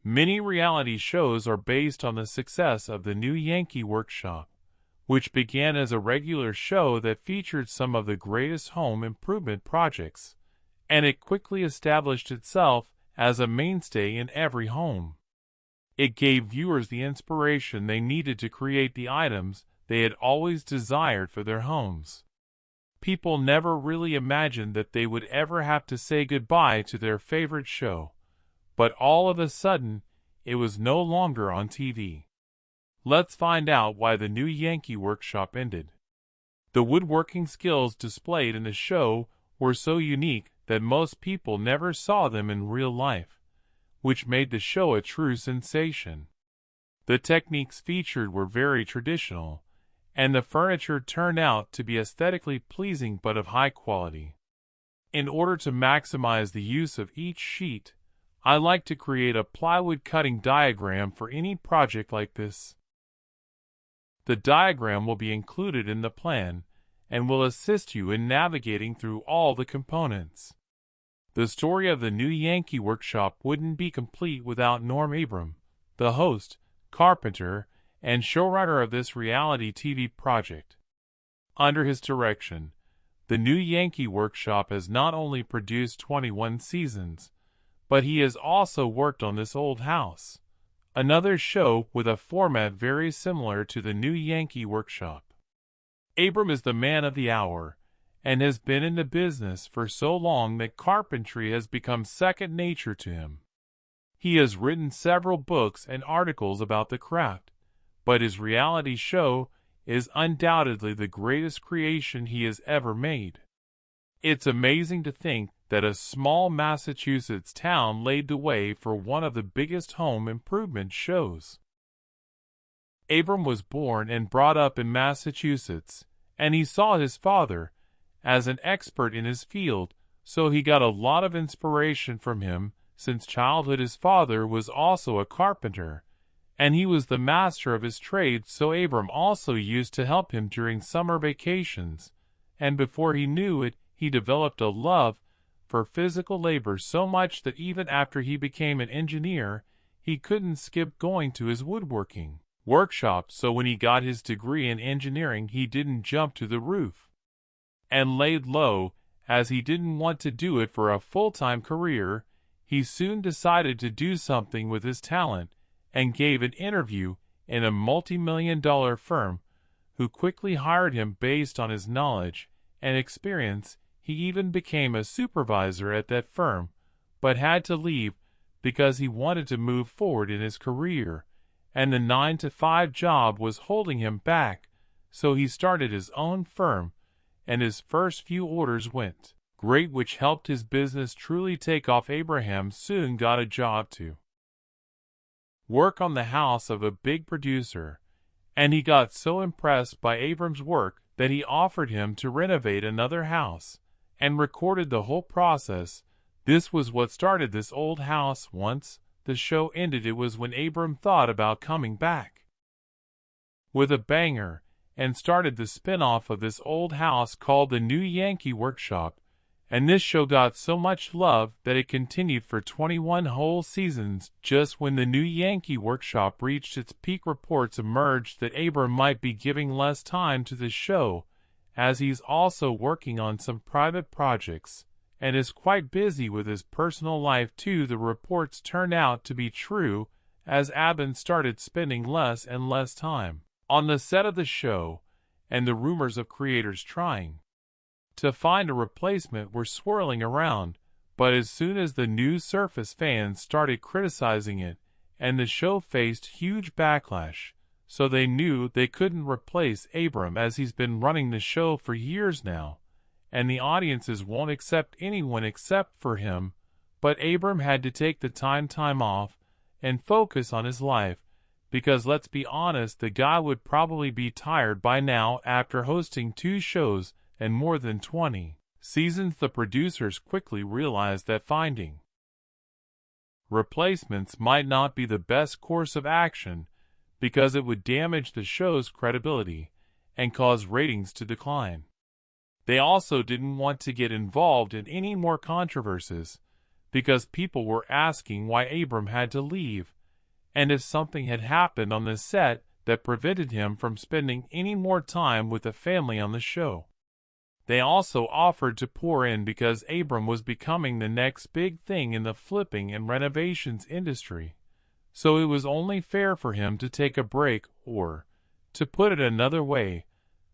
Many reality shows are based on the success of the new Yankee Workshop, which began as a regular show that featured some of the greatest home improvement projects, and it quickly established itself as a mainstay in every home. It gave viewers the inspiration they needed to create the items they had always desired for their homes. People never really imagined that they would ever have to say goodbye to their favorite show, but all of a sudden, it was no longer on TV. Let's find out why the new Yankee Workshop ended. The woodworking skills displayed in the show were so unique that most people never saw them in real life, which made the show a true sensation. The techniques featured were very traditional, and the furniture turned out to be aesthetically pleasing but of high quality. In order to maximize the use of each sheet, I like to create a plywood cutting diagram for any project like this. The diagram will be included in the plan and will assist you in navigating through all the components. The story of the new Yankee Workshop wouldn't be complete without Abram, the host, carpenter, and showrunner of this reality TV project. Under his direction, the new Yankee Workshop has not only produced 21 seasons, but he has also worked on This Old House, another show with a format very similar to the new Yankee Workshop. Abram is the man of the hour, and has been in the business for so long that carpentry has become second nature to him. He has written several books and articles about the craft, but his reality show is undoubtedly the greatest creation he has ever made. It's amazing to think that a small Massachusetts town laid the way for one of the biggest home improvement shows. Abram was born and brought up in Massachusetts, and he saw his father as an expert in his field, so he got a lot of inspiration from him. Since childhood, his father was also a carpenter, and he was the master of his trade, so Abram also used to help him during summer vacations, and before he knew it, he developed a love for physical labor so much that even after he became an engineer, he couldn't skip going to his woodworking workshop. So when he got his degree in engineering, he didn't jump to the roof and laid low, as he didn't want to do it for a full-time career. He soon decided to do something with his talent and gave an interview in a multi-million-dollar firm, who quickly hired him based on his knowledge and experience. He even became a supervisor at that firm, but had to leave because he wanted to move forward in his career, and the 9-to-5 job was holding him back, so he started his own firm, and his first few orders went great, which helped his business truly take off. Abraham soon got a job to work on the house of a big producer, and he got so impressed by Abram's work that he offered him to renovate another house, and recorded the whole process. This was what started This Old House. Once the show ended, it was when Abram thought about coming back with a banger and started the spin-off of This Old House called The New Yankee Workshop, and this show got so much love that it continued for 21 whole seasons. Just when the new Yankee Workshop reached its peak, reports emerged that Abram might be giving less time to the show, as he's also working on some private projects, and is quite busy with his personal life too. The reports turned out to be true, as Abram started spending less and less time on the set of the show, and the rumors of creators trying to find a replacement were swirling around. But as soon as the news surfaced, fans started criticizing it, and the show faced huge backlash. So they knew they couldn't replace Abram, as he's been running the show for years now, and the audiences won't accept anyone except for him. But Abram had to take the time off and focus on his life, because let's be honest, the guy would probably be tired by now after hosting 2 shows and more than 20 seasons. The producers quickly realized that finding replacements might not be the best course of action, because it would damage the show's credibility and cause ratings to decline. They also didn't want to get involved in any more controversies, because people were asking why Abram had to leave, and if something had happened on the set that prevented him from spending any more time with the family on the show. They also offered to pour in because Abram was becoming the next big thing in the flipping and renovations industry, so it was only fair for him to take a break or, to put it another way,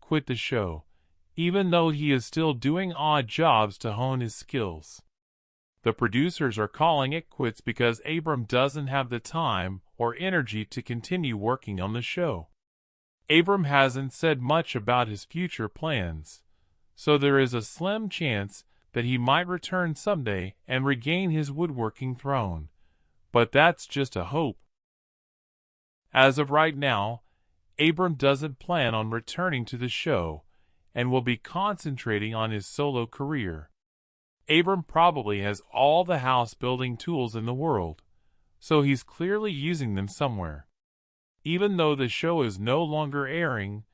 quit the show, even though he is still doing odd jobs to hone his skills. The producers are calling it quits because Abram doesn't have the time or energy to continue working on the show. Abram hasn't said much about his future plans, so there is a slim chance that he might return someday and regain his woodworking throne, but that's just a hope. As of right now, Abram doesn't plan on returning to the show and will be concentrating on his solo career. Abram probably has all the house building tools in the world, so he's clearly using them somewhere. Even though the show is no longer airing,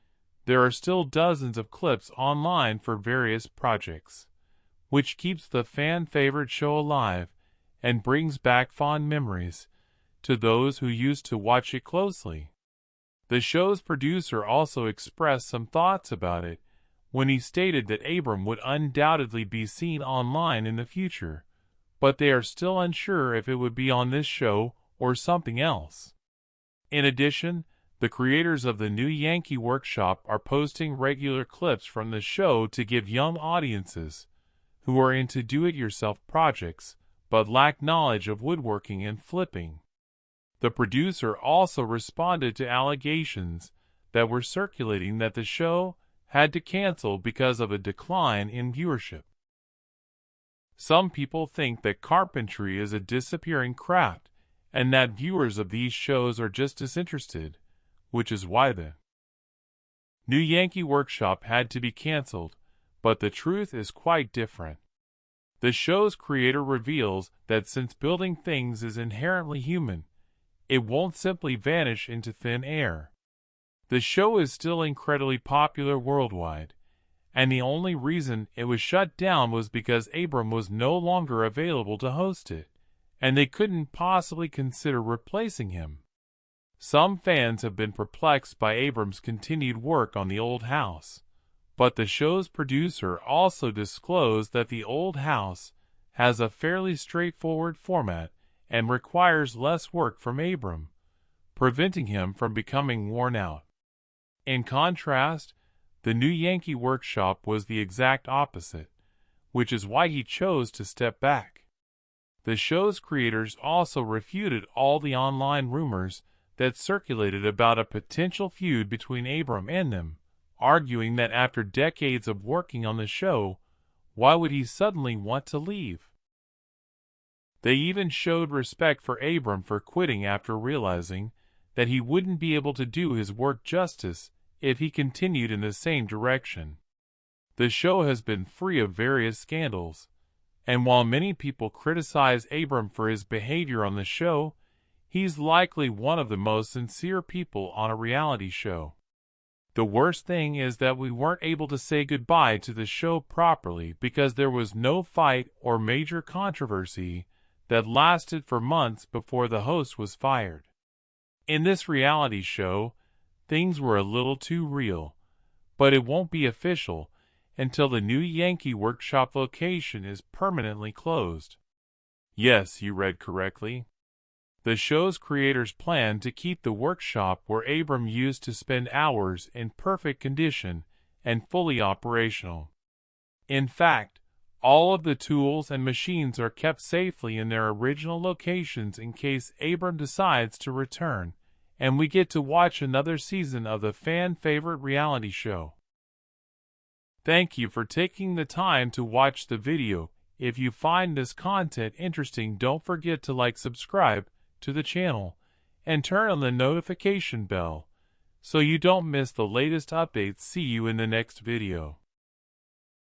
there are still dozens of clips online for various projects, which keeps the fan-favorite show alive and brings back fond memories to those who used to watch it closely. The show's producer also expressed some thoughts about it when he stated that Abram would undoubtedly be seen online in the future, but they are still unsure if it would be on this show or something else. In addition, the creators of the new Yankee Workshop are posting regular clips from the show to give young audiences, who are into do-it-yourself projects but lack knowledge of woodworking and flipping. The producer also responded to allegations that were circulating that the show had to cancel because of a decline in viewership. Some people think that carpentry is a disappearing craft and that viewers of these shows are just disinterested, which is why the new Yankee Workshop had to be canceled, but the truth is quite different. The show's creator reveals that since building things is inherently human, it won't simply vanish into thin air. The show is still incredibly popular worldwide, and the only reason it was shut down was because Abram was no longer available to host it, and they couldn't possibly consider replacing him. Some fans have been perplexed by Abram's continued work on the old house, but the show's producer also disclosed that the old house has a fairly straightforward format and requires less work from Abram, preventing him from becoming worn out. In contrast, the new Yankee Workshop was the exact opposite, which is why he chose to step back. The show's creators also refuted all the online rumors that circulated about a potential feud between Abram and them, arguing that after decades of working on the show, why would he suddenly want to leave? They even showed respect for Abram for quitting after realizing that he wouldn't be able to do his work justice if he continued in the same direction. The show has been free of various scandals, and while many people criticize Abram for his behavior on the show, he's likely one of the most sincere people on a reality show. The worst thing is that we weren't able to say goodbye to the show properly because there was no fight or major controversy that lasted for months before the host was fired. In this reality show, things were a little too real, but it won't be official until the new Yankee Workshop location is permanently closed. Yes, you read correctly. The show's creators plan to keep the workshop where Abram used to spend hours in perfect condition and fully operational. In fact, all of the tools and machines are kept safely in their original locations in case Abram decides to return, and we get to watch another season of the fan-favorite reality show. Thank you for taking the time to watch the video. If you find this content interesting, don't forget to subscribe to the channel, and turn on the notification bell so you don't miss the latest updates. See you in the next video.